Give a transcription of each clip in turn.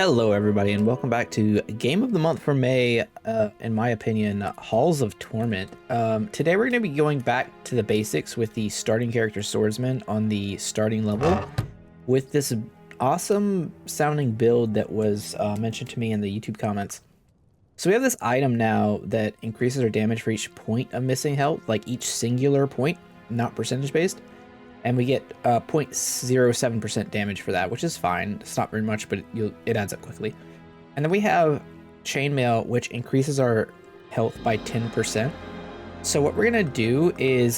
Hello everybody and welcome back to Game of the Month for May, in my opinion, Halls of Torment. Today we're going to be going back to the basics with the starting character swordsman on the starting level with this awesome sounding build that was mentioned to me in the YouTube comments. So we have this item now that increases our damage for each point of missing health, like each singular point, not percentage based. And we get 0.07% damage for that, which is fine. It's not very much, but it adds up quickly. And then we have chainmail, which increases our health by 10%. So what we're gonna do is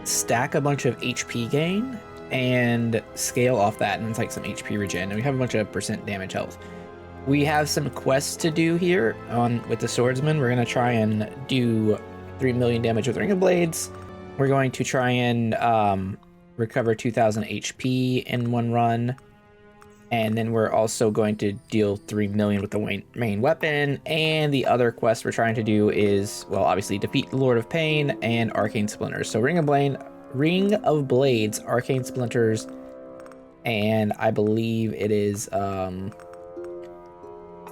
stack a bunch of HP gain and scale off that, and it's like some HP regen. And we have a bunch of percent damage health. We have some quests to do here with the swordsman. We're gonna try and do 3 million damage with Ring of Blades. We're going to try and recover 2,000 HP in one run. And then we're also going to deal 3 million with the main weapon. And the other quest we're trying to do is, well, obviously defeat the Lord of Pain and Arcane Splinters. So Ring of Blades, Arcane Splinters, and I believe it is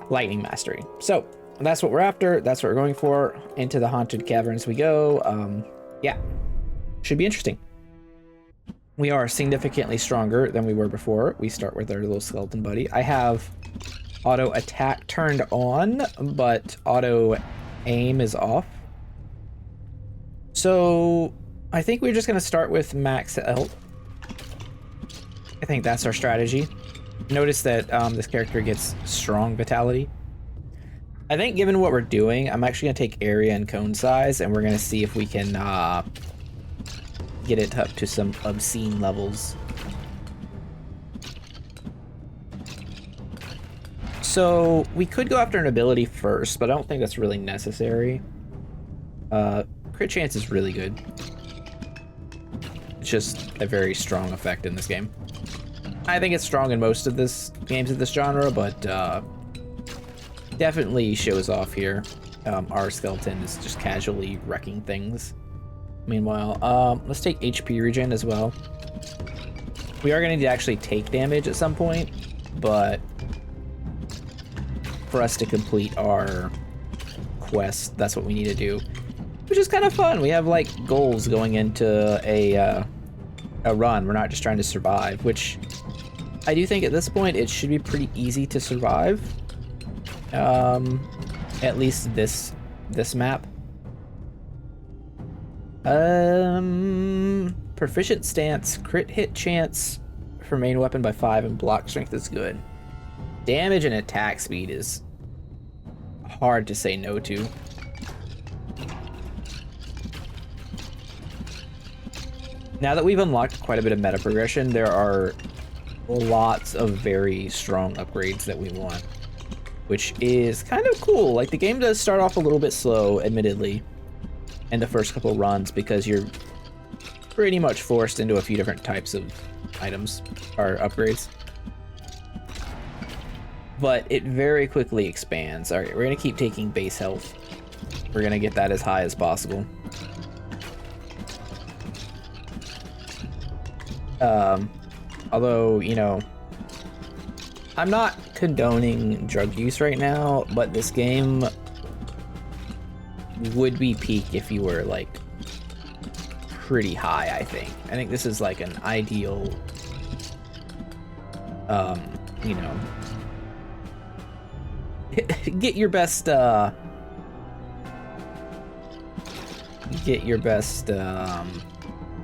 Lightning Mastery. So that's what we're after. That's what we're going for. Into the Haunted Caverns we go. Yeah. Should be interesting. We are significantly stronger than we were before. We start with our little skeleton buddy. I have auto attack turned on, but auto aim is off. So I think we're just going to start with max health. I think that's our strategy. Notice that this character gets strong vitality. I think given what we're doing, I'm actually going to take area and cone size, and we're going to see if we can get it up to some obscene levels. So we could go after an ability first, but I don't think that's really necessary. Crit chance is really good. It's just a very strong effect in this game. I think it's strong in most of games of this genre, but definitely shows off here. Our skeleton is just casually wrecking things. Meanwhile, let's take HP regen as well. We are going to need to actually take damage at some point, but for us to complete our quest, that's what we need to do, which is kind of fun. We have like goals going into a run. We're not just trying to survive, which I do think at this point it should be pretty easy to survive. At least this map. Proficient stance, crit hit chance for main weapon by 5, and block strength is good. Damage and attack speed is hard to say no to. Now that we've unlocked quite a bit of meta progression, there are lots of very strong upgrades that we want, which is kind of cool. Like, the game does start off a little bit slow, admittedly, in the first couple runs, because you're pretty much forced into a few different types of items or upgrades. But it very quickly expands. All right, we're gonna keep taking base health. We're gonna get that as high as possible. Although, you know, I'm not condoning drug use right now, but this game would be peak if you were like pretty high. I think this is like an ideal you know, get your best you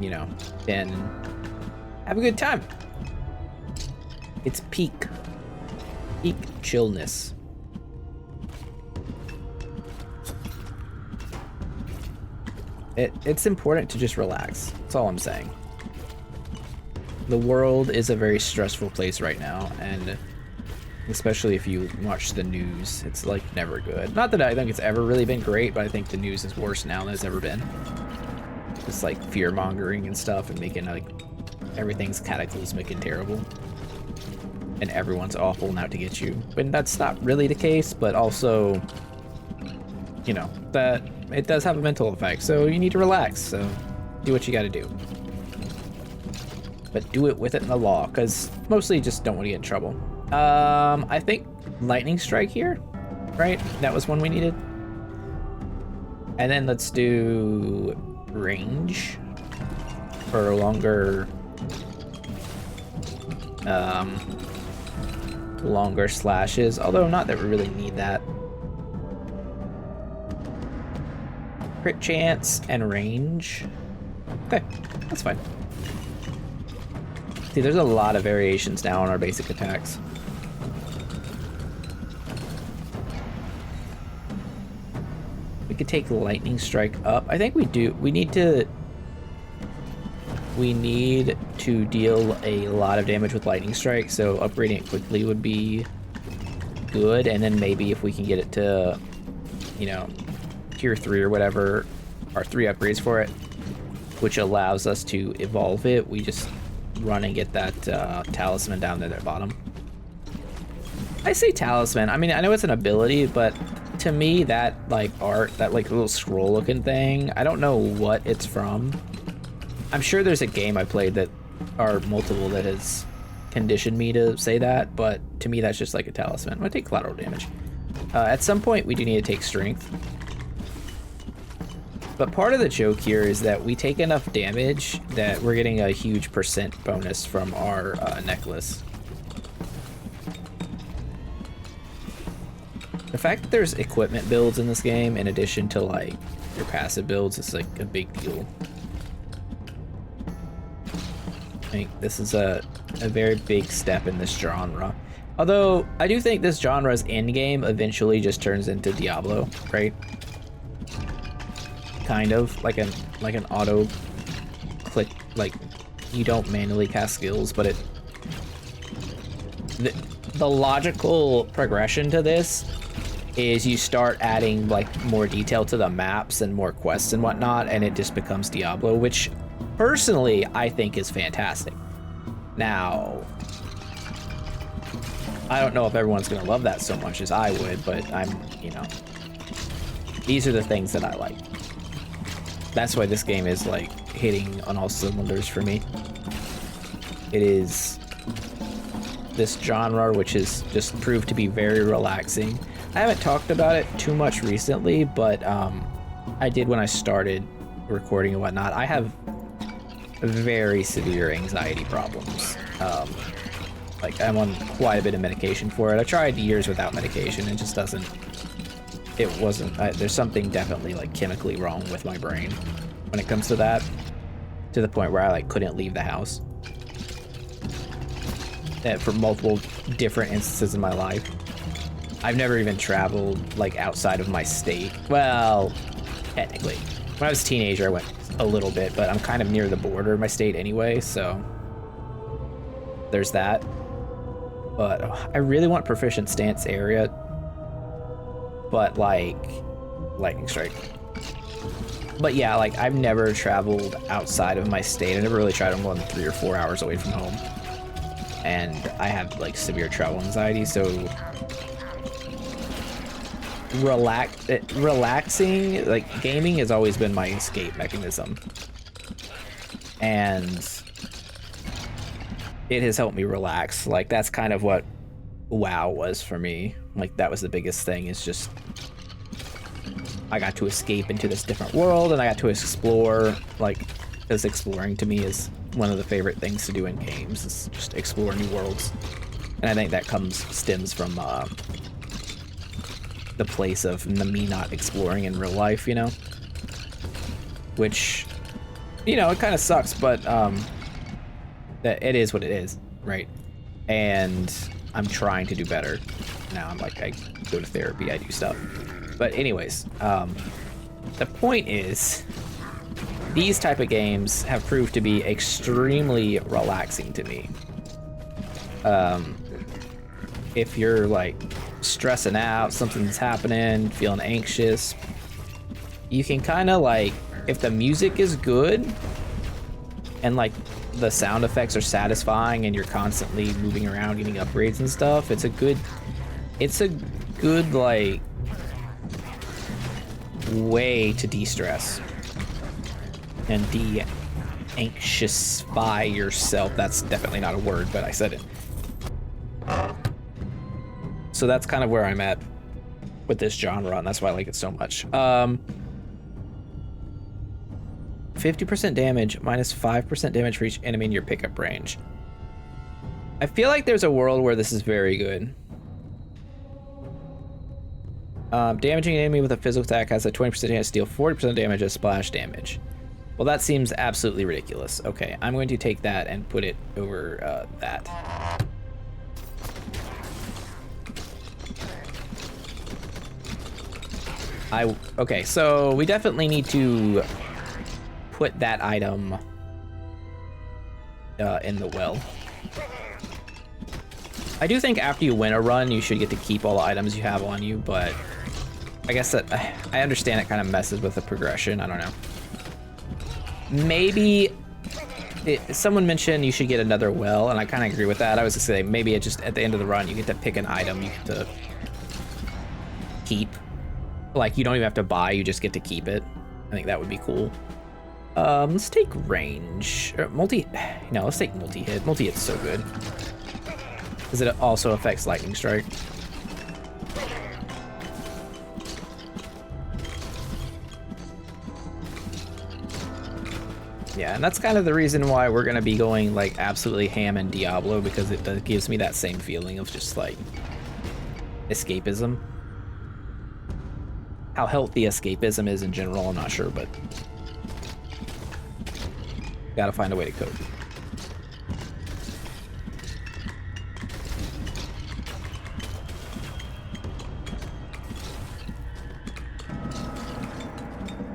know, and have a good time. It's peak chillness. It's important to just relax. That's all I'm saying. The world is a very stressful place right now, and especially if you watch the news, it's like never good. Not that I think it's ever really been great, but I think the news is worse now than it's ever been. It's like fear mongering and stuff, and making like everything's cataclysmic and terrible, and everyone's awful and out to get you. But that's not really the case, but also, you know, that it does have a mental effect, so you need to relax. So do what you got to do. but do it with it in the law, because mostly you just don't want to get in trouble. I think lightning strike here, right? That was one we needed. And then let's do range for longer, longer slashes. Although not that we really need that. Crit chance and range. Okay, that's fine. See, there's a lot of variations now on our basic attacks. We could take lightning strike up. I think we do. We need to deal a lot of damage with lightning strike, so upgrading it quickly would be good. And then maybe if we can get it to, you know, tier 3 or whatever, or 3 upgrades for it, which allows us to evolve it, we just run and get that talisman down there at the bottom. I say talisman. I mean, I know it's an ability, but to me, that like art, that like little scroll looking thing, I don't know what it's from. I'm sure there's a game I played that, or multiple, that has conditioned me to say that, but to me that's just like a talisman. I'm gonna take collateral damage. At some point we do need to take strength. But part of the joke here is that we take enough damage that we're getting a huge % bonus from our necklace. The fact that there's equipment builds in this game in addition to like your passive builds is like a big deal. I think this is a very big step in this genre. Although I do think this genre's endgame eventually just turns into Diablo, right? Kind of like an auto click, like you don't manually cast skills, but it the logical progression to this is you start adding like more detail to the maps and more quests and whatnot, and it just becomes Diablo, which personally I think is fantastic. Now, I don't know if everyone's gonna love that so much as I would, but you know, these are the things that I like. That's why this game is like hitting on all cylinders for me. It is this genre which has just proved to be very relaxing. I haven't talked about it too much recently, but I did when I started recording and whatnot. I have very severe anxiety problems. Like I'm on quite a bit of medication for it. I tried years without medication and it just doesn't, it wasn't, there's something definitely like chemically wrong with my brain when it comes to that, to the point where I like couldn't leave the house for multiple different instances in my life. I've never even traveled like outside of my state. Well, technically. When I was a teenager, I went a little bit, but I'm kind of near the border of my state anyway, so there's that. But I really want proficient stance area, but like lightning strike. But yeah, like I've never traveled outside of my state. I never really tried more than 3 or 4 hours away from home. And I have like severe travel anxiety, so relaxing, like gaming has always been my escape mechanism. And it has helped me relax. Like that's kind of what WoW was for me. Like that was the biggest thing, is just I got to escape into this different world and I got to explore, like, because exploring to me is one of the favorite things to do in games, is just explore new worlds. And I think that stems from the place of me not exploring in real life, you know? Which, you know, it kind of sucks, but that it is what it is, right? And I'm trying to do better. Now I'm like, I go to therapy, I do stuff. But anyways, the point is, these type of games have proved to be extremely relaxing to me. If you're like stressing out, something's happening, feeling anxious, you can kind of like, if the music is good and like the sound effects are satisfying and you're constantly moving around getting upgrades and stuff, it's a good like way to de-stress and de-anxiousify yourself. That's definitely not a word, but I said it. So that's kind of where I'm at with this genre, and that's why I like it so much. 50% damage, minus 5% damage for each enemy in your pickup range. I feel like there's a world where this is very good. Damaging an enemy with a physical attack has a 20% chance to deal 40% damage as splash damage. Well, that seems absolutely ridiculous. Okay, I'm going to take that and put it over that. Okay, so we definitely need to put that item in the well. I do think after you win a run, you should get to keep all the items you have on you, but I guess that I understand it kind of messes with the progression. I don't know. Maybe someone mentioned you should get another well, and I kind of agree with that. I was gonna say maybe it just at the end of the run you get to pick an item you get to keep. Like you don't even have to buy, you just get to keep it. I think that would be cool. Let's take range. Let's take multi-hit. Multi-hit's so good. Because it also affects lightning strike. Yeah, and that's kind of the reason why we're gonna be going like absolutely ham in Diablo, because it gives me that same feeling of just like escapism. How healthy escapism is in general, I'm not sure, but gotta find a way to cope.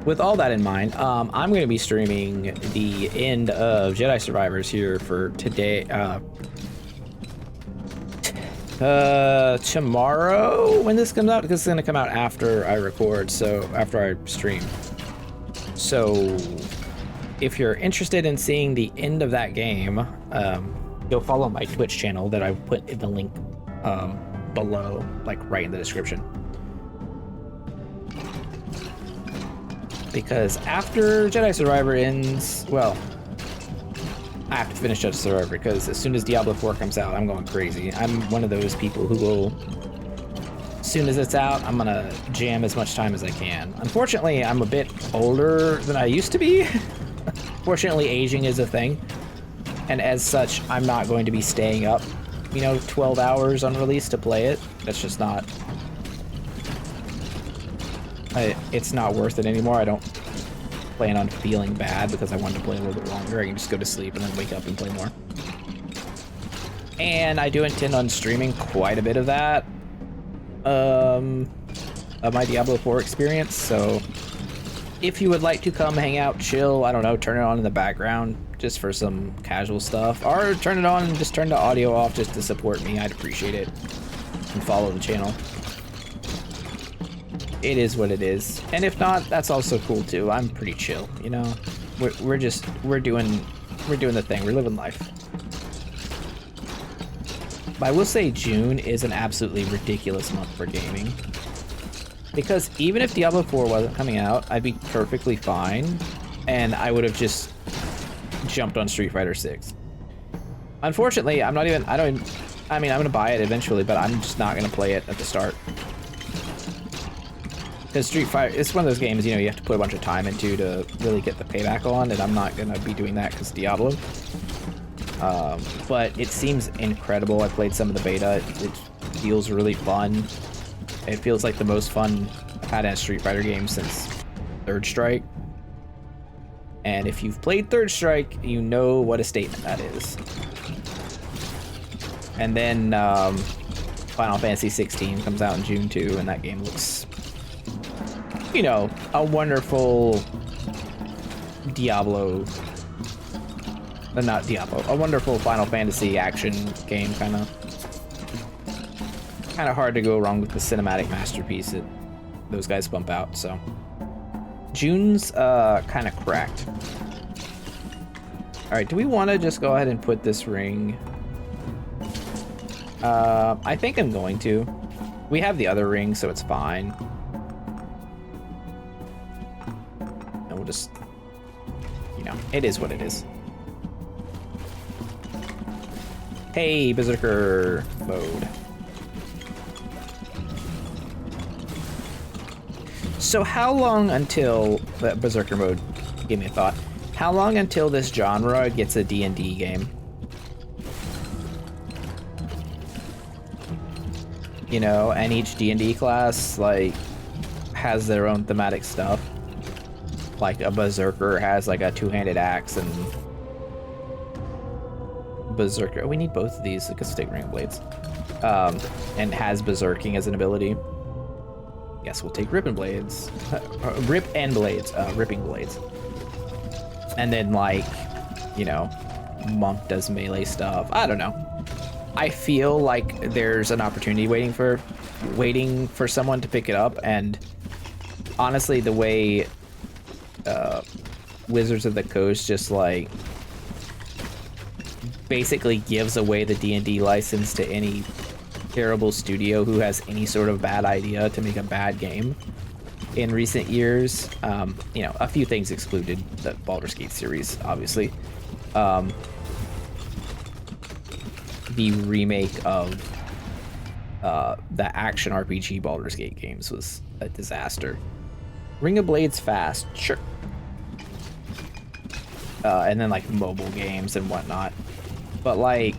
With all that in mind, I'm going to be streaming the end of Jedi Survivors here for today. Tomorrow when this comes out, because it's going to come out after I record, so after I stream. So if you're interested in seeing the end of that game, go follow my Twitch channel that I put in the link below, like right in the description. Because after Jedi Survivor ends, well, I have to finish Jedi Survivor because as soon as Diablo 4 comes out, I'm going crazy. I'm one of those people who will, as soon as it's out, I'm gonna jam as much time as I can. Unfortunately, I'm a bit older than I used to be. Fortunately, aging is a thing. And as such, I'm not going to be staying up, 12 hours on release to play it. That's just not... it's not worth it anymore. I don't plan on feeling bad because I wanted to play a little bit longer. I can just go to sleep and then wake up and play more. And I do intend on streaming quite a bit of that, of my Diablo 4 experience. So if you would like to come hang out, chill, I don't know, turn it on in the background just for some casual stuff, or turn it on and just turn the audio off just to support me, I'd appreciate it. And follow the channel. It is what it is, and if not, that's also cool too. I'm pretty chill, We're doing the thing. We're living life. But I will say June is an absolutely ridiculous month for gaming, because even if Diablo 4 wasn't coming out, I'd be perfectly fine, and I would have just jumped on Street Fighter 6. Unfortunately, I'm gonna buy it eventually, but I'm just not gonna play it at the start. Because Street Fighter, it's one of those games, you have to put a bunch of time into to really get the payback on, and I'm not going to be doing that because Diablo. But it seems incredible. I played some of the beta. It feels really fun. It feels like the most fun I've had in a Street Fighter game since Third Strike. And if you've played Third Strike, you know what a statement that is. And then Final Fantasy 16 comes out in June too, and that game looks... a wonderful Diablo, not Diablo, a wonderful Final Fantasy action game, kind of hard to go wrong with the cinematic masterpiece that those guys bump out, so. June's kind of cracked. All right, do we want to just go ahead and put this ring? I think I'm going to. We have the other ring, so it's fine. We'll just, it is what it is. Hey, Berserker mode. So how long until Berserker mode? Give me a thought. How long until this genre gets a D&D game? You know, and each D&D class like has their own thematic stuff. Like a Berserker has like a two-handed axe, and Berserker. We need both of these because take ring blades. And has berserking as an ability. Yes, we'll take ripping blades. Ripping blades. And then, like, you know, monk does melee stuff. I don't know. I feel like there's an opportunity waiting for someone to pick it up, and honestly, the way Wizards of the Coast just like basically gives away the D&D license to any terrible studio who has any sort of bad idea to make a bad game in recent years. You know, a few things excluded, the Baldur's Gate series, obviously. The remake of the action RPG Baldur's Gate games was a disaster. Ring of Blades fast, sure. And then like mobile games and whatnot. But like,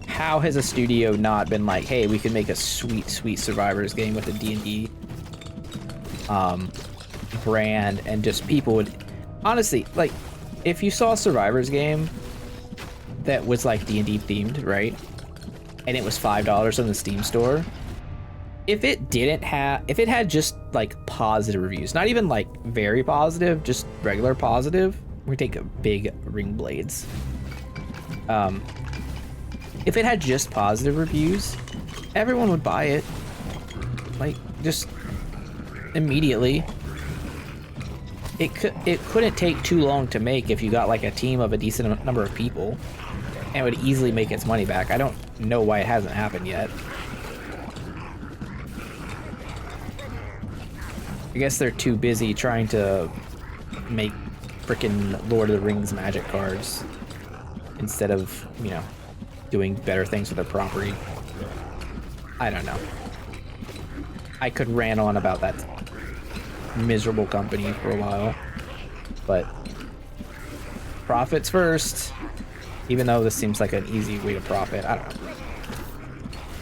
how has a studio not been like, hey, we could make a sweet Survivors game with a D&D brand, and just people would honestly, like, if you saw a Survivors game that was like D&D themed, right? And it was $5 on the Steam store. If it had just like positive reviews, not even like very positive, just regular positive, we take a big ring blades. If it had just positive reviews, everyone would buy it. Like, just immediately. It couldn't take too long to make if you got like a team of a decent number of people, and it would easily make its money back. I don't know why it hasn't happened yet. I guess they're too busy trying to make frickin' Lord of the Rings magic cards instead of, you know, doing better things with their property. I don't know. I could rant on about that miserable company for a while, but profits first. Even though this seems like an easy way to profit, I don't know.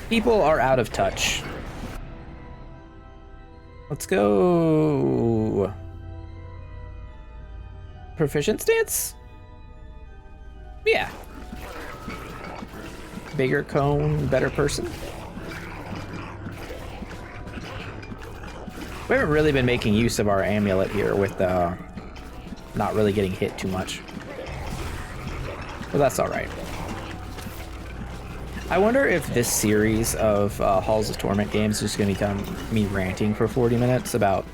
People are out of touch. Let's go. Proficient stance? Yeah. Bigger cone, better person. We haven't really been making use of our amulet here with not really getting hit too much. But that's alright. I wonder if this series of Halls of Torment games is going to become me ranting for 40 minutes about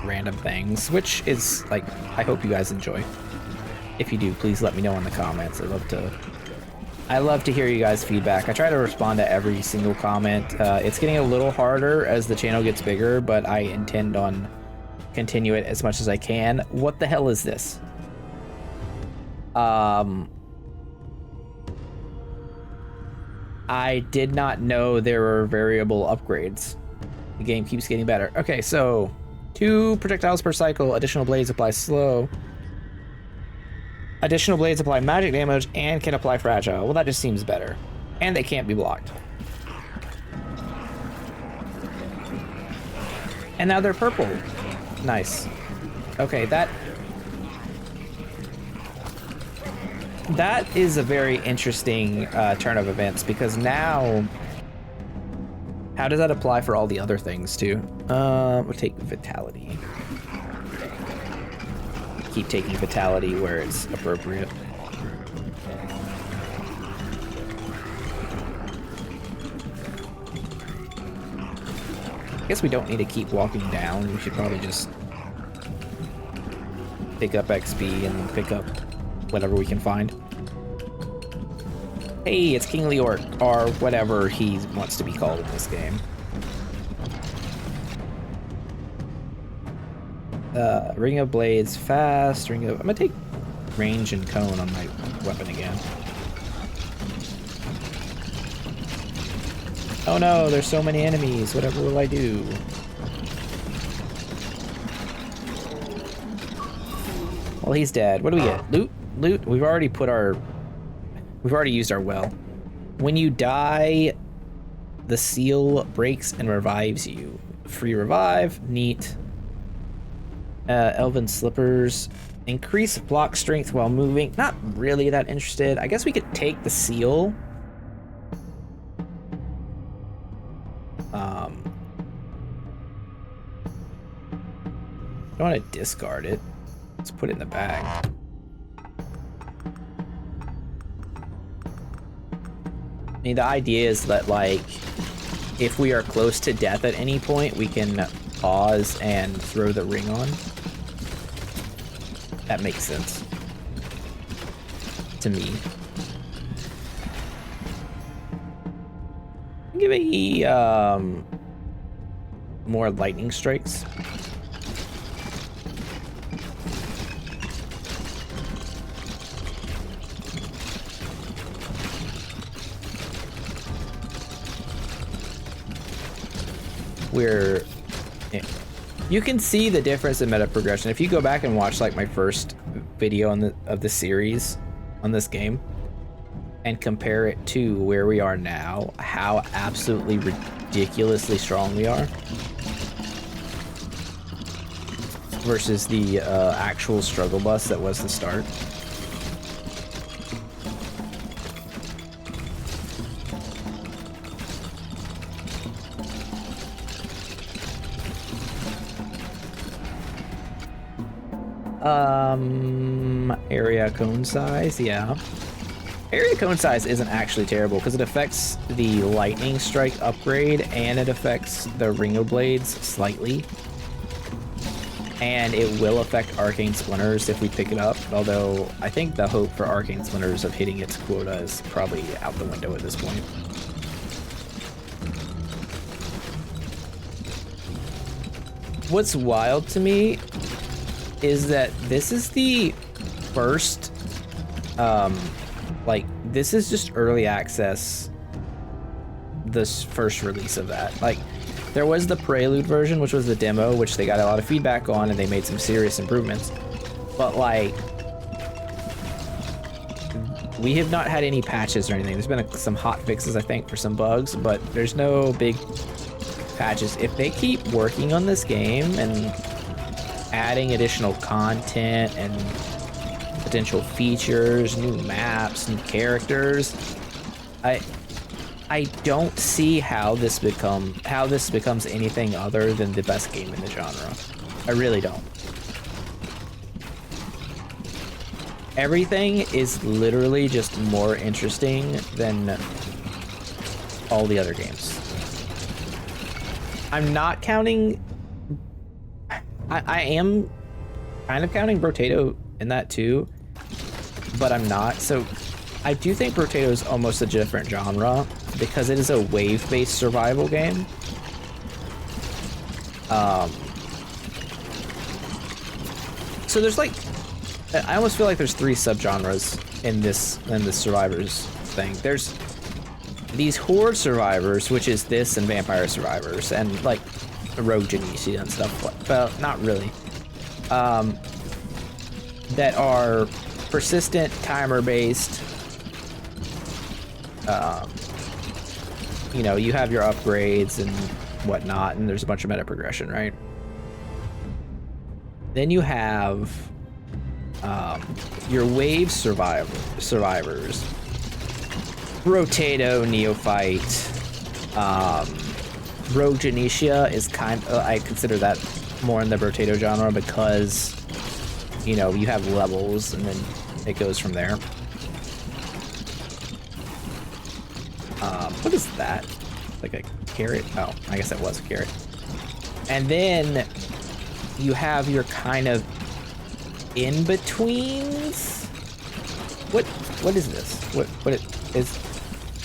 random things, which is, like, I hope you guys enjoy. If you do, please let me know in the comments. I love to hear you guys' feedback. I try to respond to every single comment. It's getting a little harder as the channel gets bigger, but I intend on continue it as much as I can. What the hell is this? I did not know there were variable upgrades. The game keeps getting better. Okay, so 2 projectiles per cycle. Additional blades apply slow. Additional blades apply magic damage and can apply fragile. Well, that just seems better. And they can't be blocked. And now they're purple. Nice. Okay, that is a very interesting turn of events, because now, how does that apply for all the other things too? We'll take vitality. Keep taking vitality where it's appropriate. I guess we don't need to keep walking down. We should probably just pick up XP and pick up whatever we can find. Hey, it's King Leoric, or whatever he wants to be called in this game. Ring of Blades, fast, I'm gonna take range and cone on my weapon again. Oh no, there's so many enemies, whatever will I do? Well, he's dead. What do we get? Loot? Loot? We've already used our well. When you die, the seal breaks and revives you. Free revive. Neat. Elven slippers. Increase block strength while moving. Not really that interested. I guess we could take the seal. I don't want to discard it. Let's put it in the bag. I mean, the idea is that, like, if we are close to death at any point, we can pause and throw the ring on. That makes sense. To me. Give me, more lightning strikes. You can see the difference in meta progression if you go back and watch like my first video of the series on this game and compare it to where we are now, how absolutely ridiculously strong we are versus the actual struggle bus that was the start. Area cone size, yeah. Area cone size isn't actually terrible because it affects the lightning strike upgrade and it affects the ring of blades slightly. And it will affect arcane splinters if we pick it up, although I think the hope for arcane splinters of hitting its quota is probably out the window at this point. What's wild to me is that this is the first, like, this is just early access, this first release of that. Like, there was the Prelude version, which was the demo, which they got a lot of feedback on, and they made some serious improvements. But, like, we have not had any patches or anything. There's been some hot fixes, I think, for some bugs, but there's no big patches. If they keep working on this game and adding additional content and potential features, new maps, new characters, I don't see how this becomes anything other than the best game in the genre. I really don't. Everything is literally just more interesting than all the other games. I'm not counting. I am kind of counting Brotato in that too, but I'm not. So I do think Brotato is almost a different genre because it is a wave-based survival game. So there's like, I almost feel like there's three subgenres in this survivors thing. There's these horde survivors, which is this and vampire survivors, and like rogue Genesia and stuff, but not really. That are persistent, timer-based. You know, you have your upgrades and whatnot, and there's a bunch of meta progression, right? Then you have your wave survivors. Brotato, Neophyte, rogue Genesia is I consider that more in the Brotato genre because, you know, you have levels and then it goes from there. What is that? Like a carrot? Oh, I guess that was a carrot. And then you have your kind of in-betweens. What is this? What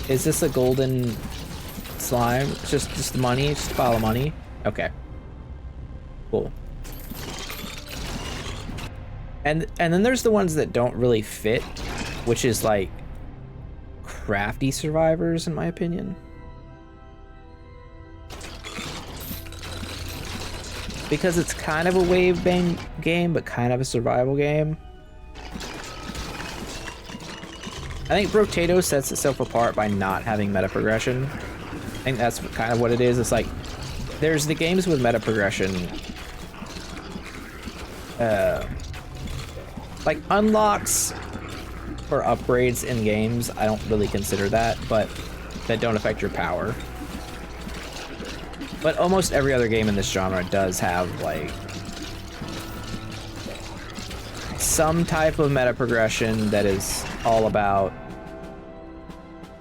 is this a golden slime? Just the money? Just a pile of money? Okay. Cool. And then there's the ones that don't really fit, which is like crafty survivors, in my opinion. Because it's kind of a wave game, but kind of a survival game. I think Brotato sets itself apart by not having meta progression. I think that's kind of what it is. It's like, there's the games with meta progression. Like unlocks or upgrades in games, I don't really consider that, but that don't affect your power. But almost every other game in this genre does have like some type of meta progression that is all about,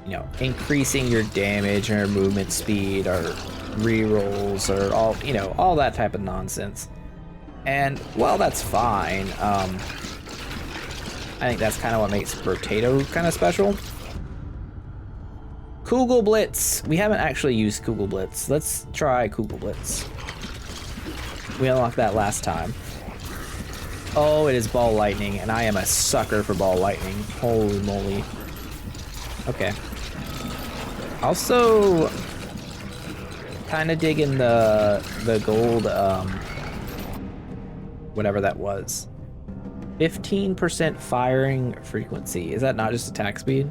you know, increasing your damage or movement speed or rerolls or all, you know, all that type of nonsense. And while that's fine, I think that's kind of what makes Brotato kind of special. Kugel Blitz. We haven't actually used Kugel Blitz. Let's try Kugel Blitz. We unlocked that last time. Oh, it is ball lightning, and I am a sucker for ball lightning. Holy moly. Okay. Also, kind of digging the gold, whatever that was. 15% firing frequency. Is that not just attack speed?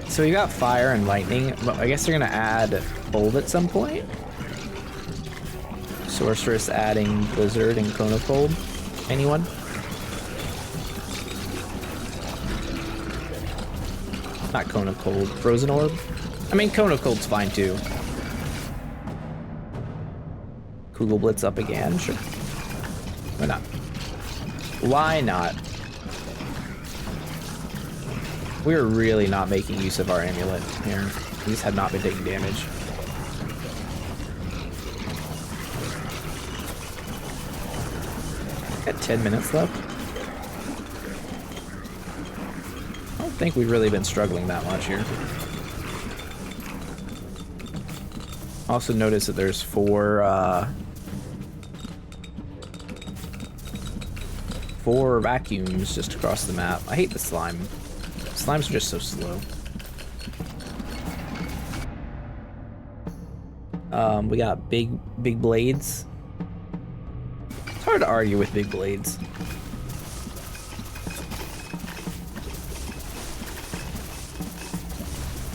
So we got fire and lightning, but I guess they're gonna add bold at some point. Sorceress adding blizzard and cone of cold. Anyone? Not cone of cold, frozen orb. I mean, cone of cold's fine too. Kugel Blitz up again, sure. Why not? Why not? We're really not making use of our amulet here. These have not been taking damage. Got 10 minutes left. I don't think we've really been struggling that much here. Also notice that there's four vacuums just across the map. I hate the slime. Slimes are just so slow. We got big blades. It's hard to argue with big blades.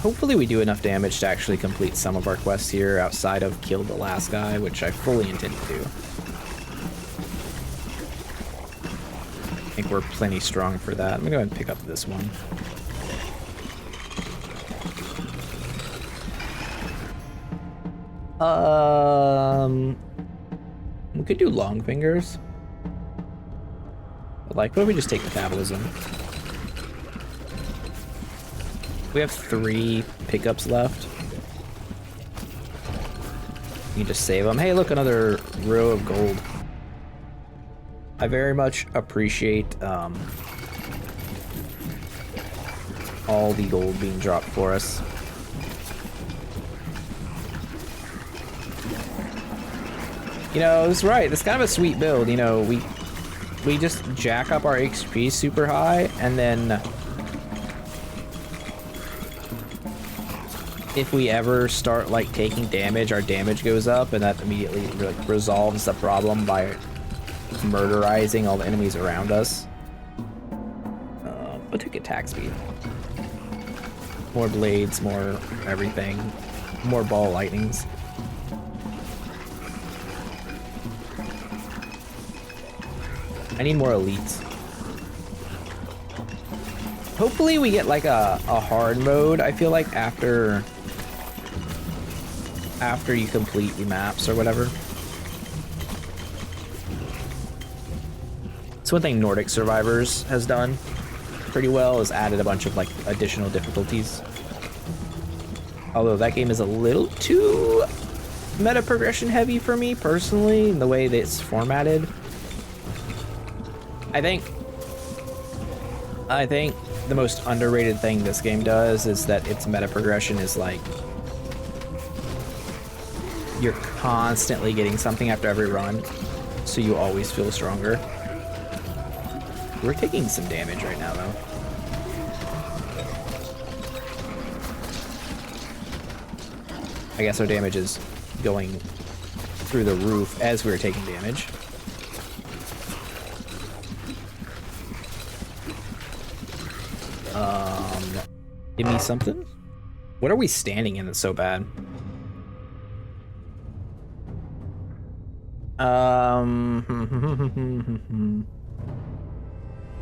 Hopefully we do enough damage to actually complete some of our quests here outside of kill the last guy, which I fully intend to do. I think we're plenty strong for that. I'm gonna go ahead and pick up this one. We could do long fingers. But like, what if we just take metabolism? We have 3 pickups left. You just save them. Hey, look, another row of gold. I very much appreciate all the gold being dropped for us. You know, it's right. It's kind of a sweet build. You know, we just jack up our XP super high, and then if we ever start like taking damage, our damage goes up, and that immediately like resolves the problem by murderizing all the enemies around us. But took attack speed. More blades, more everything, more ball lightnings. I need more elites. Hopefully we get like a hard mode, I feel like, after you complete the maps or whatever. It's one thing Nordic Survivors has done pretty well, is added a bunch of like additional difficulties. Although that game is a little too meta progression heavy for me personally, in the way that it's formatted. I think the most underrated thing this game does is that its meta progression is like you're constantly getting something after every run, so you always feel stronger. We're taking some damage right now though. I guess our damage is going through the roof as we're taking damage. Give me something. What are we standing in that's so bad?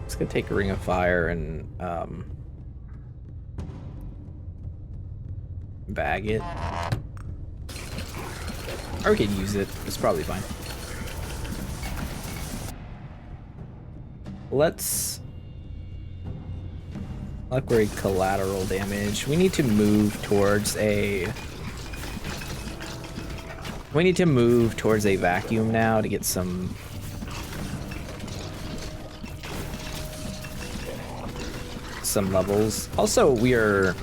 It's gonna take a ring of fire and bag it. Or we could use it. It's probably fine. Let's upgrade collateral damage. We need to move towards a vacuum now to get some levels. Also, we are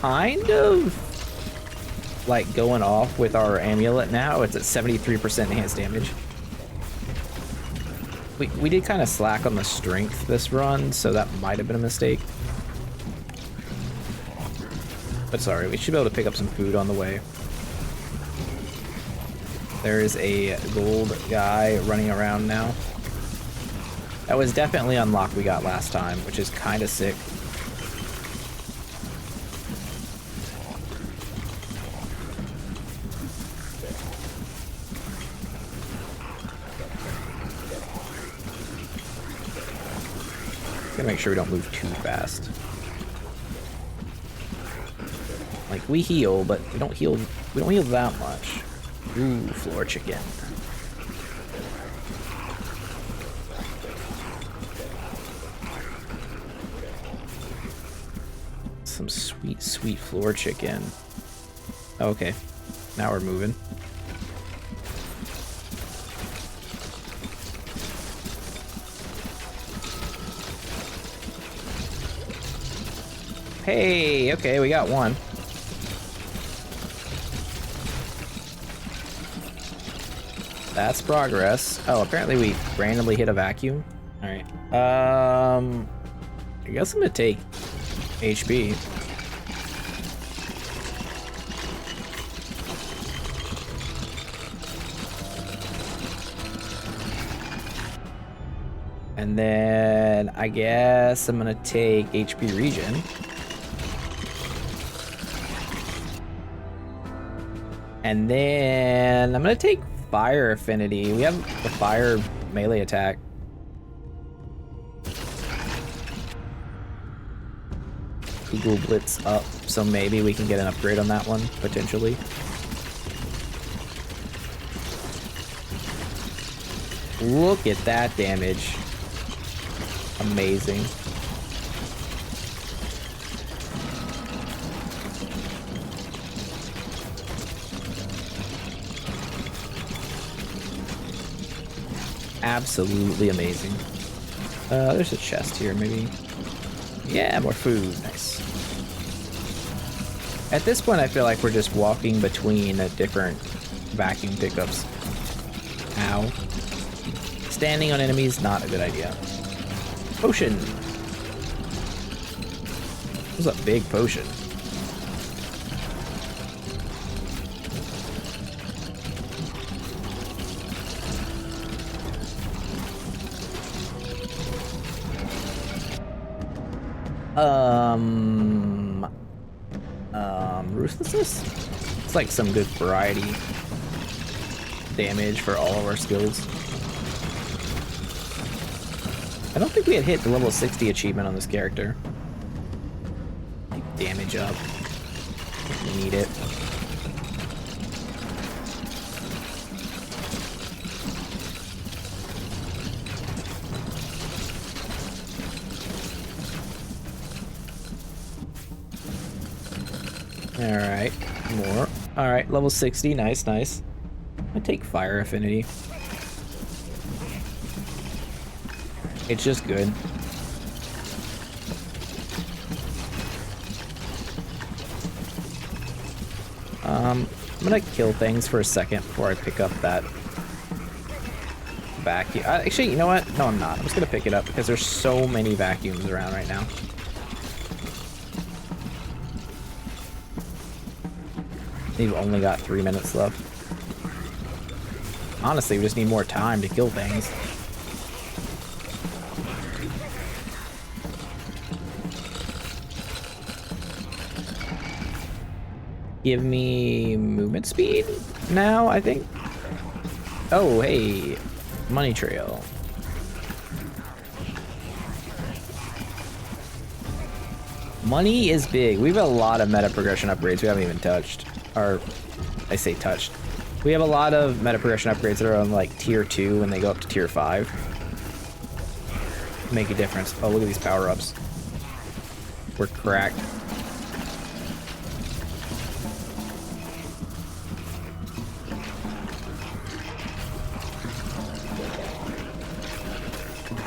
kind of like going off with our amulet now. It's at 73% enhanced damage. We did kind of slack on the strength this run, so that might have been a mistake. But sorry, we should be able to pick up some food on the way. There is a gold guy running around now. That was definitely unlocked we got last time, which is kind of sick. Gotta make sure we don't move too fast. Like, we heal, but we don't heal that much. Ooh, floor chicken. Some sweet, sweet floor chicken. Okay, now we're moving. Hey, okay, we got one. That's progress. Oh, apparently we randomly hit a vacuum. All right. I guess I'm gonna take HP. And then I guess I'm gonna take HP regen. And then I'm gonna take fire affinity. We have the fire melee attack. Eagle Blitz up, so maybe we can get an upgrade on that one, potentially. Look at that damage. Amazing. Absolutely amazing. There's a chest here, maybe. Yeah, more food. Nice. At this point, I feel like we're just walking between different vacuum pickups. Ow. Standing on enemies, not a good idea. Potion. This is a big potion. Ruthlessness? It's like some good variety damage for all of our skills. I don't think we had hit the level 60 achievement on this character. Damage up. We need it. Alright, more. Alright, level 60, nice, nice. I take fire affinity. It's just good. I'm gonna kill things for a second before I pick up that vacuum. Actually, you know what? No, I'm not. I'm just gonna pick it up because there's so many vacuums around right now. We've only got 3 minutes left. Honestly, we just need more time to kill things. Give me movement speed now, I think. Oh, hey, money trail. Money is big. We have a lot of meta progression upgrades we haven't even touched. Or, I say touched. We have a lot of meta progression upgrades that are on like tier 2 when they go up to tier 5. Make a difference. Oh, look at these power-ups. We're cracked.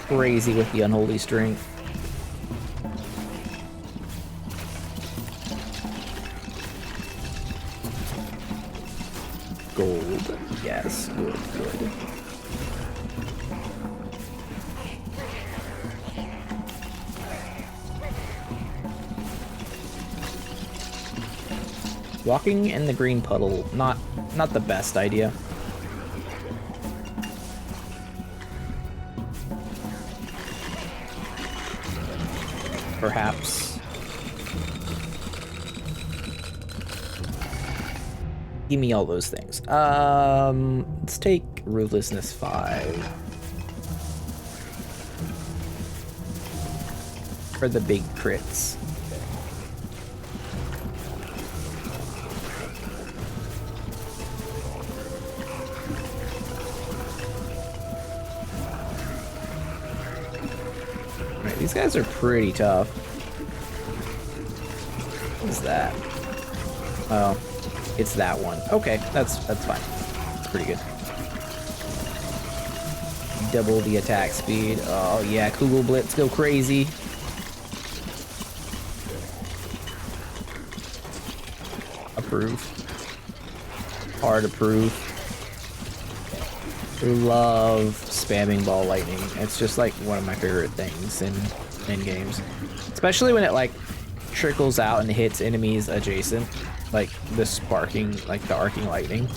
Crazy with the unholy strength. Gold. Yes, good, good. Walking in the green puddle, not the best idea. Perhaps. Give me all those things. Let's take Ruthlessness 5. For the big crits. Alright, these guys are pretty tough. What is that? Oh. It's that one. Okay, that's fine. It's pretty good. Double the attack speed. Oh yeah, Kugel Blitz, go crazy. Approve. Hard approve. Love spamming ball lightning. It's just like one of my favorite things in games. Especially when it like trickles out and hits enemies adjacent. Like the sparking, like the arcing lightning.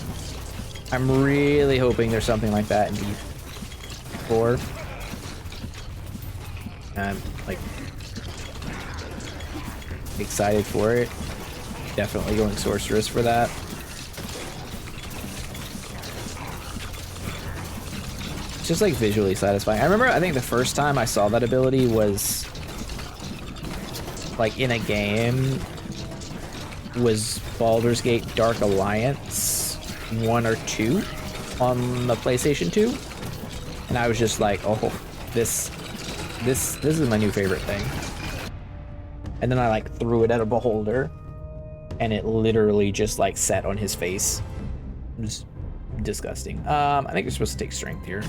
I'm really hoping there's something like that in D4. I'm like excited for it. Definitely going sorceress for that. It's just like visually satisfying. I remember, I think the first time I saw that ability was like in a game. Was Baldur's Gate Dark Alliance 1 or 2 on the PlayStation 2, and I was just like, oh, this is my new favorite thing. And then I like threw it at a beholder, and it literally just like sat on his face. It was disgusting. I think you're supposed to take strength here.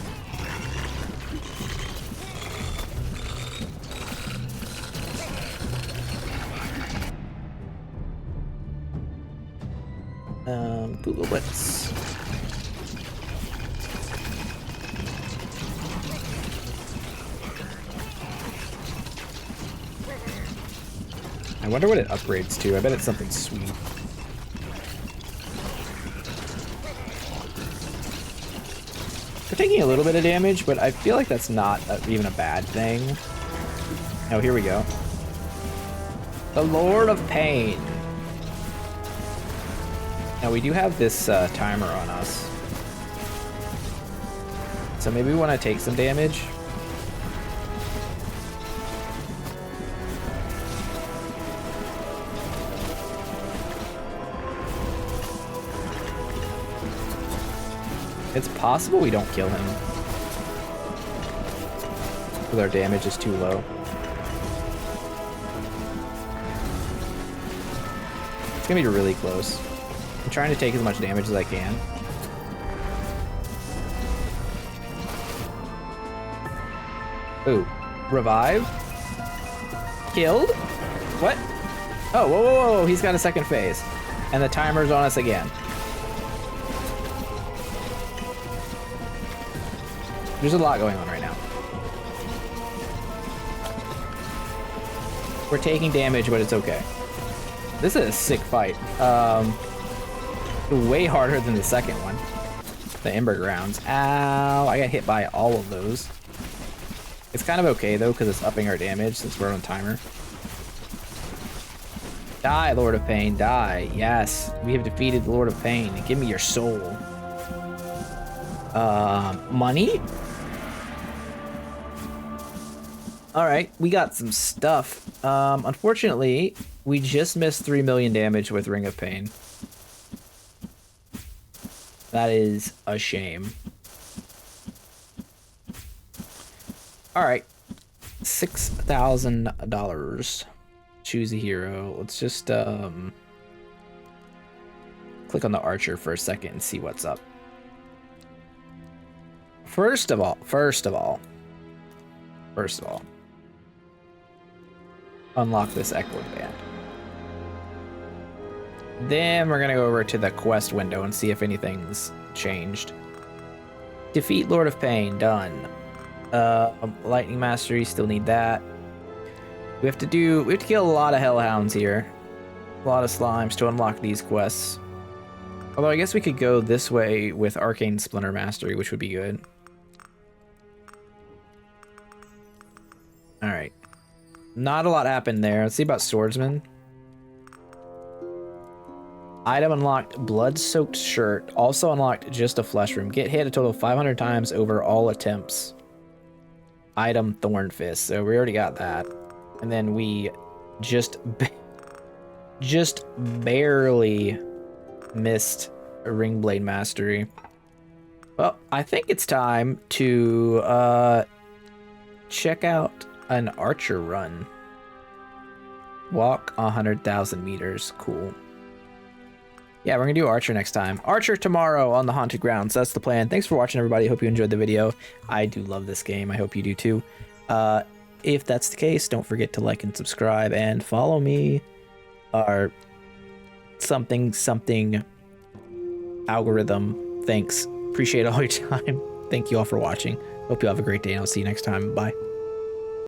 Google Blitz. I wonder what it upgrades to. I bet it's something sweet. We're taking a little bit of damage, but I feel like that's not even a bad thing. Oh, here we go. The Lord of Pain. Now we do have this timer on us, so maybe we want to take some damage. It's possible we don't kill him, because our damage is too low. It's gonna be really close. I'm trying to take as much damage as I can. Ooh. Revive? Killed? What? Oh, whoa, whoa, whoa, he's got a second phase. And the timer's on us again. There's a lot going on right now. We're taking damage, but it's okay. This is a sick fight. Way harder than the second one. The Ember Grounds. Ow, I got hit by all of those. It's kind of okay though, because it's upping our damage since we're on timer. Die, Lord of Pain, die. Yes, we have defeated the Lord of Pain. Give me your soul. Money? Alright, we got some stuff. Unfortunately, we just missed 3 million damage with Ring of Pain. That is a shame. Alright. $6,000. Choose a hero. Let's just click on the archer for a second and see what's up. First of all, unlock this Echoing Band. Then we're gonna go over to the quest window and see if anything's changed. Defeat Lord of Pain, done. Lightning Mastery, still need that. We have to kill a lot of hellhounds here. A lot of slimes to unlock these quests. Although I guess we could go this way with Arcane Splinter Mastery, which would be good. Alright. Not a lot happened there. Let's see about Swordsman. Item unlocked, blood-soaked shirt. Also unlocked just a flesh room. Get hit a total of 500 times over all attempts. Item Thorn Fist. So we already got that. And then we just barely missed a Ring Blade Mastery. Well, I think it's time to check out an archer run. Walk 100,000 meters. Cool. Yeah, we're gonna do Archer next time. Archer tomorrow on the Haunted Grounds. That's the plan. Thanks for watching, everybody. Hope you enjoyed the video. I do love this game. I hope you do too. If that's the case, don't forget to like and subscribe and follow me. Our something algorithm. Thanks. Appreciate all your time. Thank you all for watching. Hope you have a great day, and I'll see you next time. Bye.